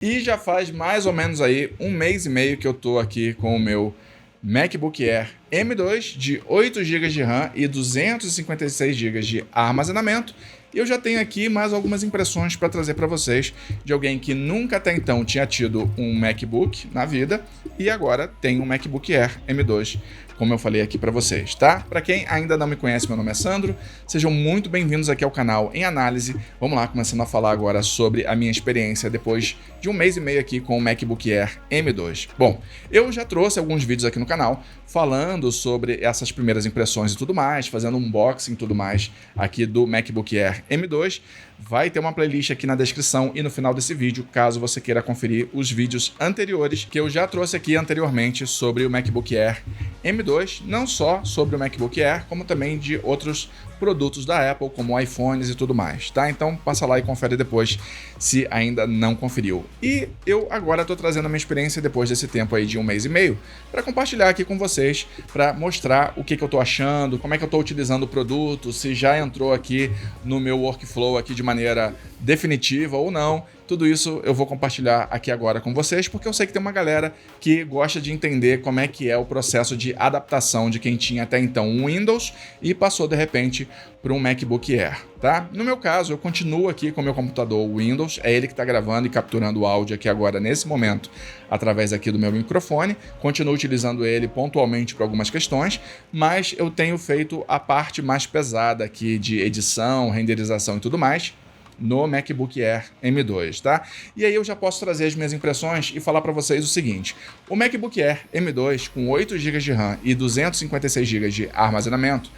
E já faz mais ou menos aí um mês e meio que eu tô aqui com o meu MacBook Air M2 de 8 GB de RAM e 256 GB de armazenamento. E eu já tenho aqui mais algumas impressões para trazer para vocês de alguém que nunca até então tinha tido um MacBook na vida e agora tem um MacBook Air M2, como eu falei aqui para vocês, tá? Para quem ainda não me conhece, meu nome é Sandro, sejam muito bem-vindos aqui ao canal em análise. Vamos lá, começando a falar agora sobre a minha experiência depois de um mês e meio aqui com o MacBook Air M2. Bom, eu já trouxe alguns vídeos aqui no canal falando sobre essas primeiras impressões e tudo mais, fazendo um unboxing e tudo mais aqui do MacBook Air M2. Vai ter uma playlist aqui na descrição e no final desse vídeo, caso você queira conferir os vídeos anteriores que eu já trouxe aqui anteriormente sobre o MacBook Air M2, não só sobre o MacBook Air, como também de outros produtos da Apple, como iPhones e tudo mais, tá? Então passa lá e confere depois se ainda não conferiu. E eu agora estou trazendo a minha experiência depois desse tempo aí de um mês e meio para compartilhar aqui com vocês, para mostrar o que eu estou achando, como é que eu estou utilizando o produto, se já entrou aqui no meu workflow aqui de maneira definitiva ou não. Tudo isso eu vou compartilhar aqui agora com vocês, porque eu sei que tem uma galera que gosta de entender como é que é o processo de adaptação de quem tinha até então um Windows e passou de repente para um MacBook Air, tá? No meu caso, eu continuo aqui com o meu computador Windows, é ele que está gravando e capturando o áudio aqui agora nesse momento através aqui do meu microfone, continuo utilizando ele pontualmente para algumas questões, mas eu tenho feito a parte mais pesada aqui de edição, renderização e tudo mais no MacBook Air M2, tá? E aí eu já posso trazer as minhas impressões e falar para vocês o seguinte: o MacBook Air M2 com 8 GB de RAM e 256 GB de armazenamento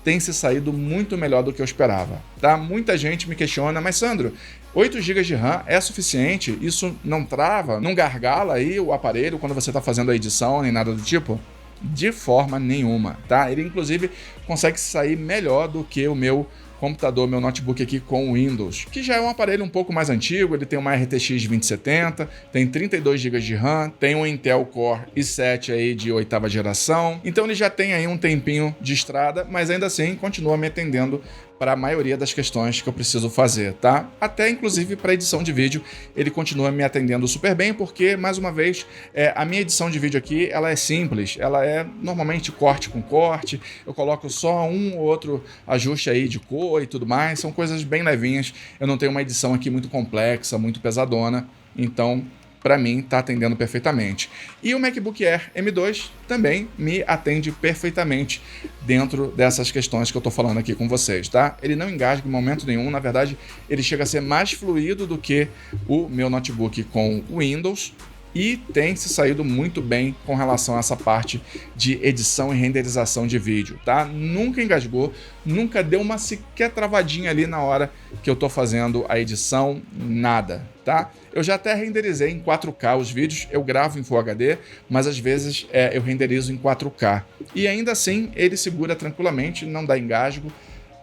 tem se saído muito melhor do que eu esperava, tá? Muita gente me questiona, mas Sandro, 8 GB de RAM é suficiente? Isso não trava, não gargala aí o aparelho quando você está fazendo a edição nem nada do tipo? De forma nenhuma, tá? Ele inclusive consegue sair melhor do que o meu computador, meu notebook aqui com o Windows, que já é um aparelho um pouco mais antigo. Ele tem uma RTX 2070, tem 32 GB de RAM, tem um Intel Core i7 aí de 8ª geração, então ele já tem aí um tempinho de estrada, mas ainda assim continua me atendendo para a maioria das questões que eu preciso fazer, tá? Até inclusive para edição de vídeo ele continua me atendendo super bem, porque mais uma vez a minha edição de vídeo aqui ela é simples, ela é normalmente corte com corte, eu coloco só um ou outro ajuste aí de cor e tudo mais, são coisas bem levinhas, eu não tenho uma edição aqui muito complexa, muito pesadona, então para mim está atendendo perfeitamente. E o MacBook Air M2 também me atende perfeitamente dentro dessas questões que eu estou falando aqui com vocês, tá? Ele não engasga em momento nenhum, na verdade ele chega a ser mais fluido do que o meu notebook com Windows, e tem se saído muito bem com relação a essa parte de edição e renderização de vídeo, tá? Nunca engasgou, nunca deu uma sequer travadinha ali na hora que eu tô fazendo a edição, nada, tá? Eu já até renderizei em 4K os vídeos, eu gravo em Full HD, mas às vezes eu renderizo em 4K. E ainda assim ele segura tranquilamente, não dá engasgo,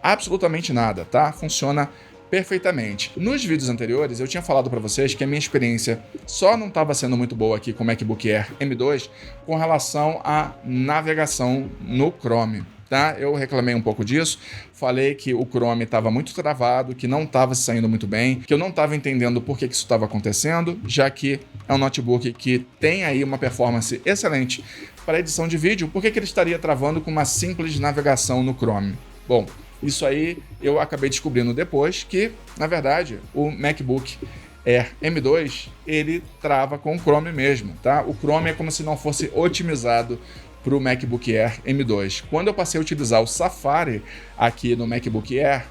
absolutamente nada, tá? Funciona perfeitamente. Nos vídeos anteriores eu tinha falado para vocês que a minha experiência só não estava sendo muito boa aqui com o MacBook Air M2 com relação à navegação no Chrome, tá? Eu reclamei um pouco disso, falei que o Chrome estava muito travado, que não estava saindo muito bem, que eu não estava entendendo por que isso estava acontecendo, já que é um notebook que tem aí uma performance excelente para edição de vídeo, por que ele estaria travando com uma simples navegação no Chrome? Bom, isso aí eu acabei descobrindo depois que, na verdade, o MacBook Air M2, ele trava com o Chrome mesmo, tá? O Chrome é como se não fosse otimizado para o MacBook Air M2. Quando eu passei a utilizar o Safari aqui no MacBook Air,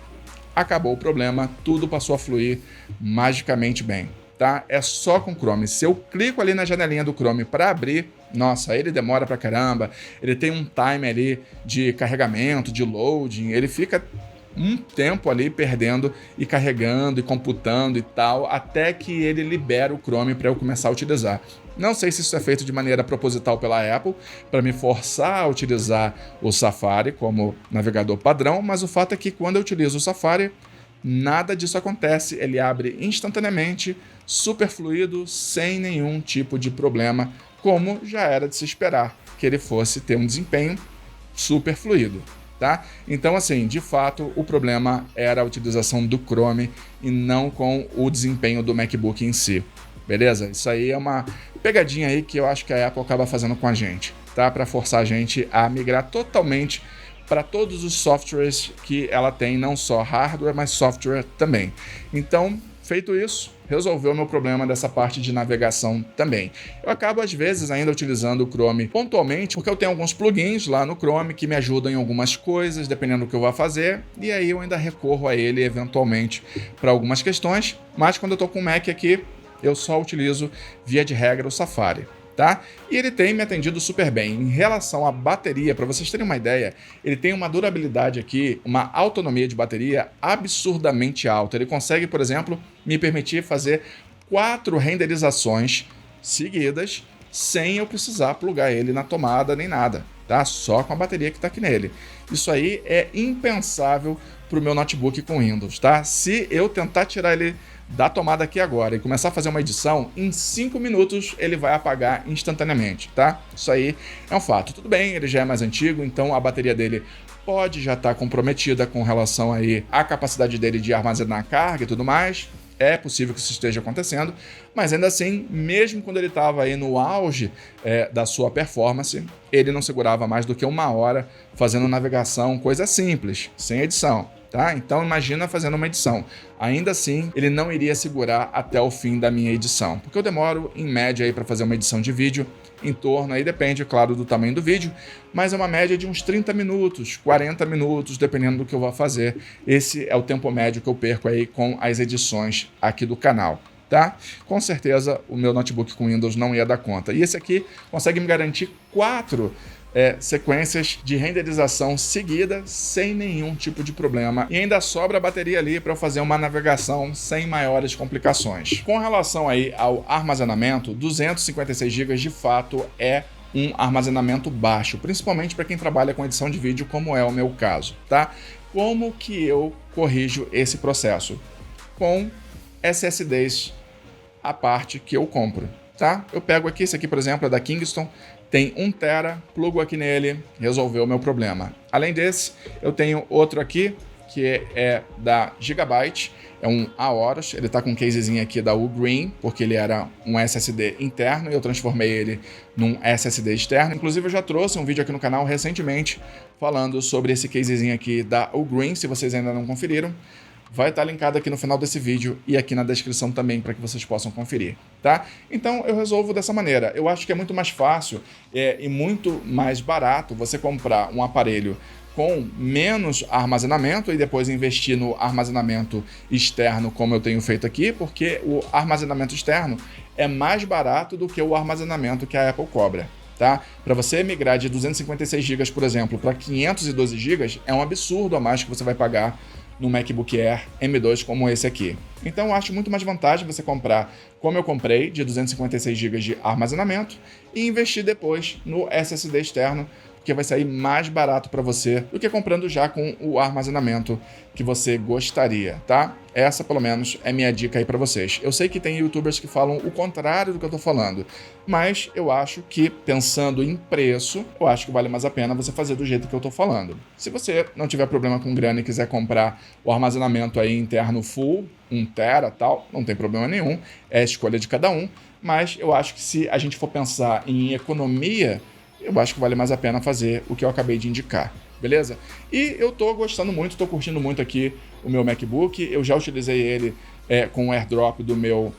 acabou o problema, tudo passou a fluir magicamente bem, tá? É só com o Chrome. Se eu clico ali na janelinha do Chrome para abrir, nossa, ele demora pra caramba, ele tem um time ali de carregamento, de loading, ele fica um tempo ali perdendo e carregando e computando e tal, até que ele libera o Chrome para eu começar a utilizar. Não sei se isso é feito de maneira proposital pela Apple, para me forçar a utilizar o Safari como navegador padrão, mas o fato é que quando eu utilizo o Safari, nada disso acontece, ele abre instantaneamente, super fluido, sem nenhum tipo de problema, como já era de se esperar, que ele fosse ter um desempenho super fluido, tá? Então, assim, de fato, o problema era a utilização do Chrome e não com o desempenho do MacBook em si. beleza? Isso aí é uma pegadinha aí que eu acho que a Apple acaba fazendo com a gente, tá? Para forçar a gente a migrar totalmente para todos os softwares que ela tem, não só hardware, mas software também. Então, feito isso, resolveu o meu problema dessa parte de navegação também. Eu acabo, às vezes, ainda utilizando o Chrome pontualmente, porque eu tenho alguns plugins lá no Chrome que me ajudam em algumas coisas, dependendo do que eu vou fazer, e aí eu ainda recorro a ele, eventualmente, para algumas questões, mas quando eu estou com o Mac aqui, eu só utilizo, via de regra, o Safari. Tá? E ele tem me atendido super bem. Em relação à bateria, para vocês terem uma ideia, ele tem uma durabilidade aqui, uma autonomia de bateria absurdamente alta. Ele consegue, por exemplo, me permitir fazer 4 renderizações seguidas sem eu precisar plugar ele na tomada nem nada, tá? Só com a bateria que está aqui nele. Isso aí é impensável para o meu notebook com Windows, tá? Se eu tentar tirar ele da tomada aqui agora e começar a fazer uma edição, em 5 minutos ele vai apagar instantaneamente, tá? Isso aí é um fato. Tudo bem, ele já é mais antigo, então a bateria dele pode já estar comprometida com relação aí à capacidade dele de armazenar carga e tudo mais. É possível que isso esteja acontecendo, mas ainda assim, mesmo quando ele estava aí no auge da sua performance, ele não segurava mais do que 1 hora fazendo navegação, coisa simples, sem edição. Tá? Então imagina fazendo uma edição. Ainda assim, ele não iria segurar até o fim da minha edição, porque eu demoro em média aí para fazer uma edição de vídeo em torno, aí depende, claro, do tamanho do vídeo, mas é uma média de uns 30 minutos, 40 minutos, dependendo do que eu vou fazer. Esse é o tempo médio que eu perco aí com as edições aqui do canal. Tá? Com certeza o meu notebook com Windows não ia dar conta. E esse aqui consegue me garantir 4 sequências de renderização seguida sem nenhum tipo de problema. E ainda sobra a bateria ali para eu fazer uma navegação sem maiores complicações. Com relação aí ao armazenamento, 256 GB de fato é um armazenamento baixo, principalmente para quem trabalha com edição de vídeo, como é o meu caso, tá? Como que eu corrijo esse processo? Com SSDs a parte que eu compro, tá? Eu pego aqui, esse aqui, por exemplo, é da Kingston, tem 1 TB, plugo aqui nele, resolveu o meu problema. Além desse, eu tenho outro aqui, que é da Gigabyte, é um Aorus, ele tá com um casezinho aqui da Ugreen, porque ele era um SSD interno e eu transformei ele num SSD externo. Inclusive eu já trouxe um vídeo aqui no canal recentemente falando sobre esse casezinho aqui da Ugreen, se vocês ainda não conferiram. Vai estar linkado aqui no final desse vídeo e aqui na descrição também para que vocês possam conferir, tá? Então eu resolvo dessa maneira. Eu acho que é muito mais fácil e muito mais barato você comprar um aparelho com menos armazenamento e depois investir no armazenamento externo, como eu tenho feito aqui, porque o armazenamento externo é mais barato do que o armazenamento que a Apple cobra. Tá? Para você migrar de 256 GB, por exemplo, para 512 GB, é um absurdo a mais que você vai pagar no MacBook Air M2 como esse aqui. Então eu acho muito mais vantagem você comprar, como eu comprei, de 256 GB de armazenamento e investir depois no SSD externo, porque vai sair mais barato para você do que comprando já com o armazenamento que você gostaria, tá? Essa, pelo menos, é minha dica aí para vocês. Eu sei que tem youtubers que falam o contrário do que eu tô falando, mas eu acho que, pensando em preço, eu acho que vale mais a pena você fazer do jeito que eu tô falando. Se você não tiver problema com grana e quiser comprar o armazenamento aí interno full, 1 TB, tal, não tem problema nenhum, é a escolha de cada um, mas eu acho que se a gente for pensar em economia, eu acho que vale mais a pena fazer o que eu acabei de indicar, beleza? E eu tô gostando muito, tô curtindo muito aqui o meu MacBook, eu já utilizei ele com o AirDrop do meu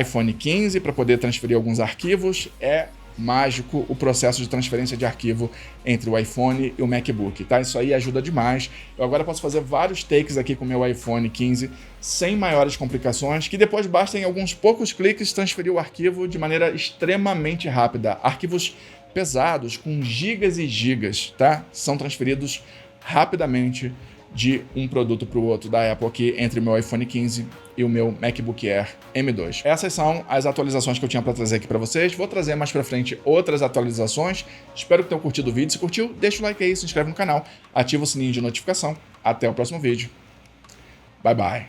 iPhone 15 para poder transferir alguns arquivos, é mágico o processo de transferência de arquivo entre o iPhone e o MacBook, tá? Isso aí ajuda demais. Eu agora posso fazer vários takes aqui com o meu iPhone 15 sem maiores complicações, que depois basta em alguns poucos cliques transferir o arquivo de maneira extremamente rápida. Arquivos pesados, com gigas e gigas, tá? São transferidos rapidamente de um produto para o outro da Apple aqui entre o meu iPhone 15 e o meu MacBook Air M2. Essas são as atualizações que eu tinha para trazer aqui para vocês. Vou trazer mais para frente outras atualizações. Espero que tenham curtido o vídeo. Se curtiu, deixa o like aí, se inscreve no canal, ativa o sininho de notificação. Até o próximo vídeo. Bye, bye.